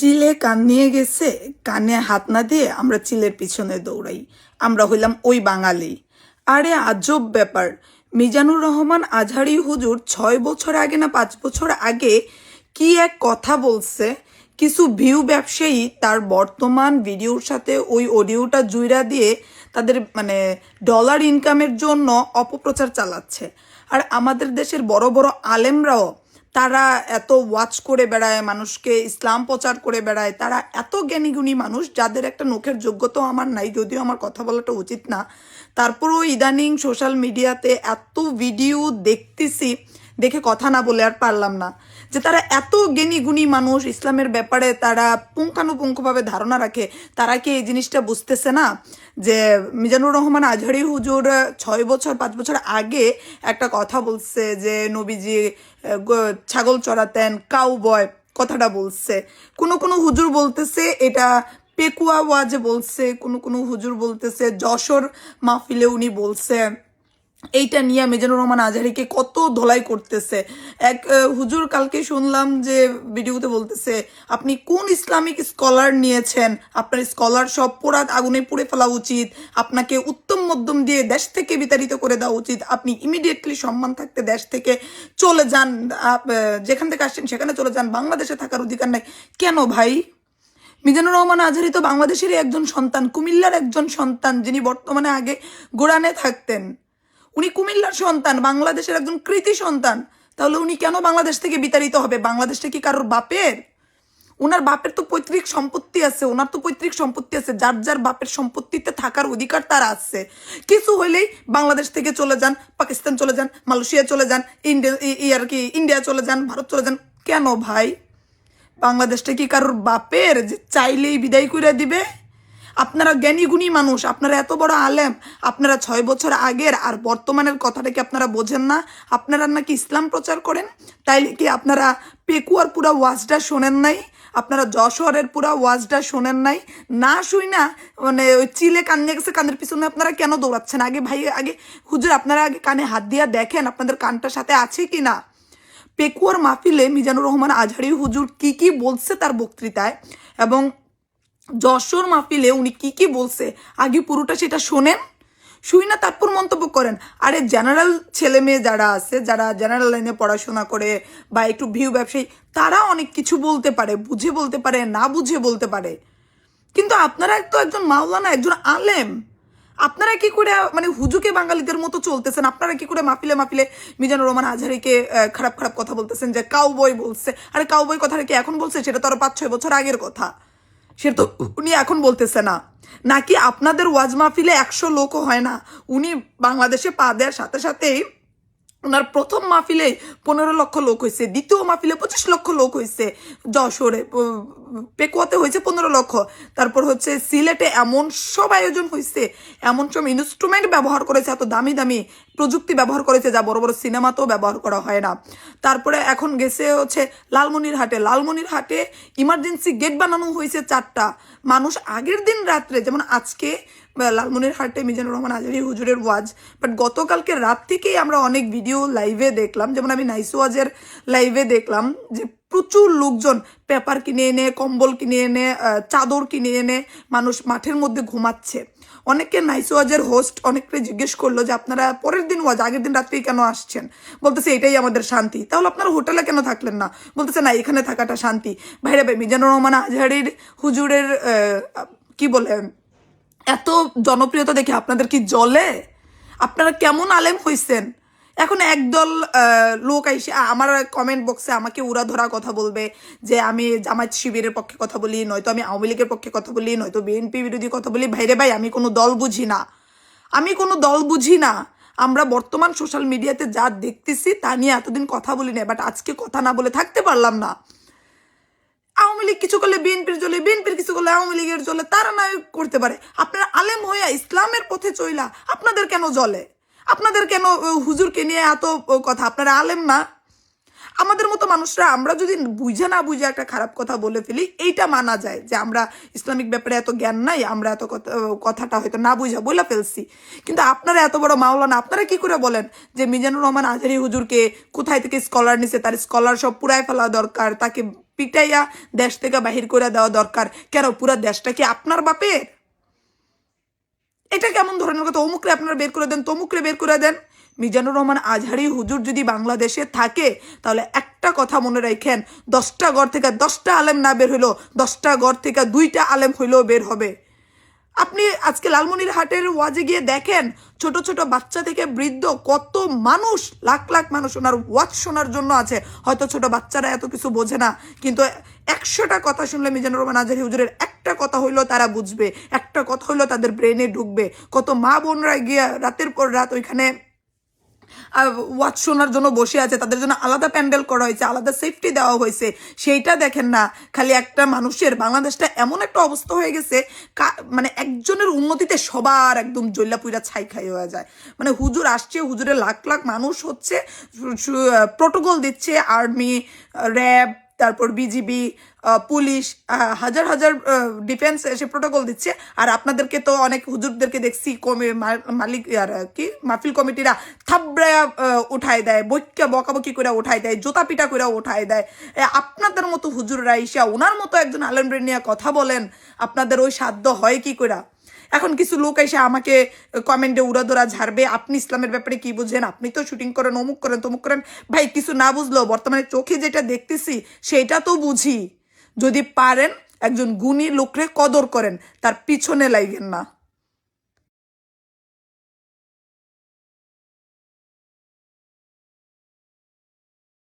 চিলে কান নিয়ে গেছে, কানে হাত না দিয়ে আমরা চিলের পিছনে দৌড়াই। আমরা হইলাম ওই বাঙালি। আরে আজব ব্যাপার, মিজানুর রহমান আজহারি হুজুর 6 বছর আগে না 5 বছর আগে কি এক কথা বলছে, কিছু ভিউ ব্যবসায়ী তার বর্তমান ভিডিওর সাথে ওই অডিওটা জুইরা দিয়ে তাদের ডলার ইনকামের জন্য অপপ্রচার চালাচ্ছে। আর আমাদের দেশের বড় বড় আলেমরাও তারা এত ওয়াচ করে বেড়ায়, মানুষকে ইসলাম প্রচার করে বেড়ায়, তারা এত জ্ঞানীগুণী মানুষ যাদের একটা নখের যোগ্যতাও আমার নাই, যদিও আমার কথা বলাটা উচিত না। তারপরেও ইদানিং সোশ্যাল মিডিয়াতে এত ভিডিও দেখতেছি, দেখে কথা না বলে আর পারলাম না, যে তারা এত জ্ঞানীগুণী মানুষ, ইসলামের ব্যাপারে তারা পুঙ্খানুপুঙ্খভাবে ধারণা রাখে, তারা কি এই জিনিসটা বুঝতেছে না যে মিজানুর রহমান আজহারি হুজুর 6 বছর 5 বছর আগে একটা কথা বলছে যে নবীজি ছাগল চড়াতেন, কাউ বয় কথাটা বলছে। কোনো কোনো হুজুর বলতেছে এটা পেকুয়া ওয়াজে বলছে, কোনো কোনো হুজুর বলতেছে যশোর মাহফিলে উনি বলছে। এইটা নিয়ে মিজানুর রহমান আজহারিকে কত ধোলাই করতেছে। এক হুজুর কালকে শুনলাম যে ভিডিওতে বলতেছে, আপনি কোন ইসলামিক স্কলার নিয়েছেন, আপনার স্কলার সব পোড়া আগুনে পুড়ে ফেলা উচিত, আপনাকে উত্তম মধ্যম দিয়ে দেশ থেকে বিতাড়িত করে দেওয়া উচিত, আপনি ইমিডিয়েটলি সম্মান থাকতে দেশ থেকে চলে যান, যেখান থেকে আসছেন সেখানে চলে যান, বাংলাদেশে থাকার অধিকার নাই। কেন ভাই? মিজানুর রহমান আজহারি তো বাংলাদেশেরই একজন সন্তান, কুমিল্লার একজন সন্তান, যিনি বর্তমানে আগে গোড়ানে থাকতেন। উনি কুমিল্লার সন্তান, বাংলাদেশের একজন কৃতি সন্তান। তাহলে উনি কেন বাংলাদেশ থেকে বিতাড়িত হবে? বাংলাদেশটা কি কারোর বাপের? ওনার বাপের তো পৈতৃক সম্পত্তি আছে, ওনার তো পৈতৃক সম্পত্তি আছে, যার যার বাপের সম্পত্তিতে থাকার অধিকার তার আছে। কিছু হইলেই বাংলাদেশ থেকে চলে যান, পাকিস্তান চলে যান, মালয়েশিয়া চলে যান, ইন্ডিয়া চলে যান, ভারত চলে যান। কেন ভাই? বাংলাদেশটা কি কারোর বাপের যে চাইলেই বিদায় করে দিবে? আপনারা জ্ঞানীগুণী মানুষ, আপনারা এত বড় আলেম, আপনারা 6 বছর আগের আর বর্তমানের কথাটা কি আপনারা বোঝেন না? আপনারা নাকি ইসলাম প্রচার করেন, তাই কি আপনারা পেকুয়ার পুরা ওয়াজটা শোনেন নাই? আপনারা যশোরের পুরা ওয়াজটা শোনেন নাই? না শুই না ওই চিলে কান্নে গেছে, কানের পিছনে আপনারা কেন দৌড়াচ্ছেন? আগে ভাই, আগে হুজুর আপনারা আগে কানে হাত দিয়া দেখেন আপনাদের কানটার সাথে আছে কি না। পেকুয়ার মাহফিলে মিজানুর রহমান আজহারি হুজুর কি কি বলছে তার বক্তৃতায়, এবং যশোর মাহফিলে উনি কি কি বলছে, আগে পুরোটা সেটা শোনেন, শুই না তারপর মন্তব্য করেন। আরে জেনারেল ছেলে মেয়ে যারা আছে, যারা জেনারেল লাইনে পড়াশোনা করে বা একটু ভিউ ব্যবসায়ী, তারা অনেক কিছু বলতে পারে, বুঝে বলতে পারে, না বুঝে বলতে পারে। কিন্তু আপনারা তো একজন মাওলানা, একজন আলেম, আপনারা কি করে হুজুকে বাঙালিদের মতো চলতেছেন? আপনারা কি করে মাহফিলে মাহফিলে মিজানুর রহমান আজহারিকে খারাপ খারাপ কথা বলতেছেন, যে কাউবয় বলছে? আরে কাউবয় কথাটা কি এখন বলছে? সেটা তো আরো 5-6 বছর আগের কথা, সেটা তো উনি এখন বলতেছে না। নাকি আপনাদের ওয়াজ মাহফিলে 100 লোকও হয় না? উনি বাংলাদেশে পা দেওয়ার সাথে সাথেই ওনার প্রথম মাহফিলে 15 লক্ষ লোক হয়েছে, দ্বিতীয় মাহফিলে 25 লক্ষ লোক হয়েছে, যশোরে পেকুয়াতে হয়েছে 15 লক্ষ, তারপর হচ্ছে সিলেটে এমন সব আয়োজন হয়েছে, এমন সব ইনস্ট্রুমেন্ট ব্যবহার করেছে, এত দামি দামি প্রযুক্তি ব্যবহার করেছে যা বড় বড় সিনেমাতেও ব্যবহার করা হয় না। তারপরে এখন গেছে হচ্ছে লালমনিরহাটে ইমার্জেন্সি গেট বানানো হয়েছে 4টা। মানুষ আগের দিন রাত্রে, যেমন আজকে লালমনিরহাটে মিজানুর রহমান আজহারি হুজুরের ওয়াজ, বাট গতকালকে রাত থেকেই আমরা অনেক ভিডিও লাইভে দেখলাম, যেমন আমি নাইস ওয়াজের লাইভে দেখলাম যে প্রচুর লোকজন পেপার কিনে এনে, কম্বল কিনে এনে, চাদর কিনে এনে মানুষ মাঠের মধ্যে ঘুমাচ্ছে। অনেকে নাইস ওয়াজের হোস্ট অনেককে জিজ্ঞেস করলো যে আপনারা পরের দিন ওয়াজ আগের দিন রাত্রেই কেন আসছেন? বলতেছে এটাই আমাদের শান্তি। তাহলে আপনারা হোটেলে কেন থাকলেন না? বলতেছে না, এখানে থাকাটা শান্তি। ভাইরা ভাই, মিজানুর রহমান আজহারির হুজুরের কি বলে এত জনপ্রিয়তা দেখে আপনাদের কি জ্বলে? আপনারা কেমন আলেম হইছেন? এখন একদল লোক আইসে আমার কমেন্ট বক্সে আমাকে উড়াধরা কথা বলবে যে আমি জামায়াত শিবিরের পক্ষে কথা বলি, নয়তো আমি আওয়ামী লীগের পক্ষে কথা বলি, নয়তো বিএনপি বিরোধী কথা বলি। ভাইরে ভাই, আমি কোনো দল বুঝি না, আমি কোনো দল বুঝি না। আমরা বর্তমান সোশ্যাল মিডিয়াতে যা দেখতেছি তা নিয়ে এতদিন কথা বলি না, বাট আজকে কথা না বলে থাকতে পারলাম না। আওয়ামী লীগ কিছু করলে বিএনপির চলে, বিএনপির কিছু করলে আওয়ামী লীগের চলে, তারা না করতে পারে। আপনারা আলেম হইয়া ইসলামের পথে চইলা আপনাদের কেন জ্বলে? আপনাদের কেন হুজুরকে নিয়ে এত কথা? আপনারা আলেম না? আমাদের মতো মানুষরা আমরা যদি বুঝে না বুঝে একটা খারাপ কথা বলে ফেলি, এইটা মানা যায় যে আমরা ইসলামিক ব্যাপারে এত জ্ঞান নাই, আমরা এত কথাটা হয়তো না বুঝা বলে ফেলছি। কিন্তু আপনারা এত বড় মাওলানা, আপনারা কি করে বলেন যে মিজানুর রহমান আজহারি হুজুরকে কোথায় থেকে স্কলার নিছে, তার স্কলার সব পুরাই ফেলা দরকার, তাকে পিটাইয়া দেশ থেকে বাহির করে দেওয়া দরকার। কেন, পুরা দেশটা কি আপনার বাপের? এটা কেমন ধরনের কথা? অমুকরে আপনারা বের করে দেন, তমুকরে বের করে দেন। মিজানুর রহমান আজহারি হুজুর যদি বাংলাদেশে থাকে তাহলে একটা কথা মনে রাখেন, 10টা ঘর থেকে 10টা আলেম না বের হইলো, 10টা ঘর থেকে 2টা আলেম হইলেও বের হবে। আপনি আজকে লালমনিরহাটের ওয়াজে গিয়ে দেখেন, ছোট ছোট বাচ্চা থেকে বৃদ্ধ কত মানুষ, লাখ লাখ মানুষ ওনার ওয়াজ শোনার জন্য আছে। হয়তো ছোট বাচ্চারা এত কিছু বোঝে না, কিন্তু 100টা কথা শুনলে মিজানুর রহমান আজহারী হুজুরের একটা কথা হইলো তারা বুঝবে, একটা কথা হইলো তাদের ব্রেনে ঢুকবে। কত মা বোনরা গিয়ে রাতের পর রাত ওইখানে ওয়াচ শোনার জন্য বসে আছে, তাদের জন্য আলাদা প্যান্ডেল করা হয়েছে, আলাদা সেফটি দেওয়া হয়েছে। সেইটা দেখেন না, খালি একটা মানুষের, বাংলাদেশটা এমন একটা অবস্থা হয়ে গেছে, মানে একজনের উন্নতিতে সবার একদম জল্লা পুইরা ছাই খাই হয়ে যায়। মানে হুজুর আসছে, হুজুরের লাখ লাখ মানুষ হচ্ছে, প্রোটোকল দিচ্ছে, আর্মি, র্যাব, তারপর বিজিবি, পুলিশ, হাজার হাজার ডিফেন্স এসে প্রোটোকল দিচ্ছে। আর আপনাদেরকে তো অনেক হুজুরদেরকে দেখছি মালিক আর কি মাহফিল কমিটিরা থাবড়ায়া উঠায় দেয়, বইকা বকাবকি করে উঠায় দেয়, জোতা পিটা করে উঠায় দেয়। আপনাদের মতো হুজুররা ইসা ওনার মতো একজন আলেমরে নিয়ে কথা বলেন, আপনাদের ওই সাধ্য হয় কি করে? এখন কিছু লোক এসে আমাকে কমেন্টে উড়াদোড়া ঝাড়বে, আপনি ইসলামের ব্যাপারে কি বুঝেন, আপনি তো শুটিং করেন, অমুক করেন, তমুক করেন। ভাই, কিছু না বুঝলেও বর্তমানে চোখে যেটা দেখতেছি সেটা তো বুঝি। যদি পারেন একজন গুণী লোকরে কদর করেন, তার পিছনে লাগেন না।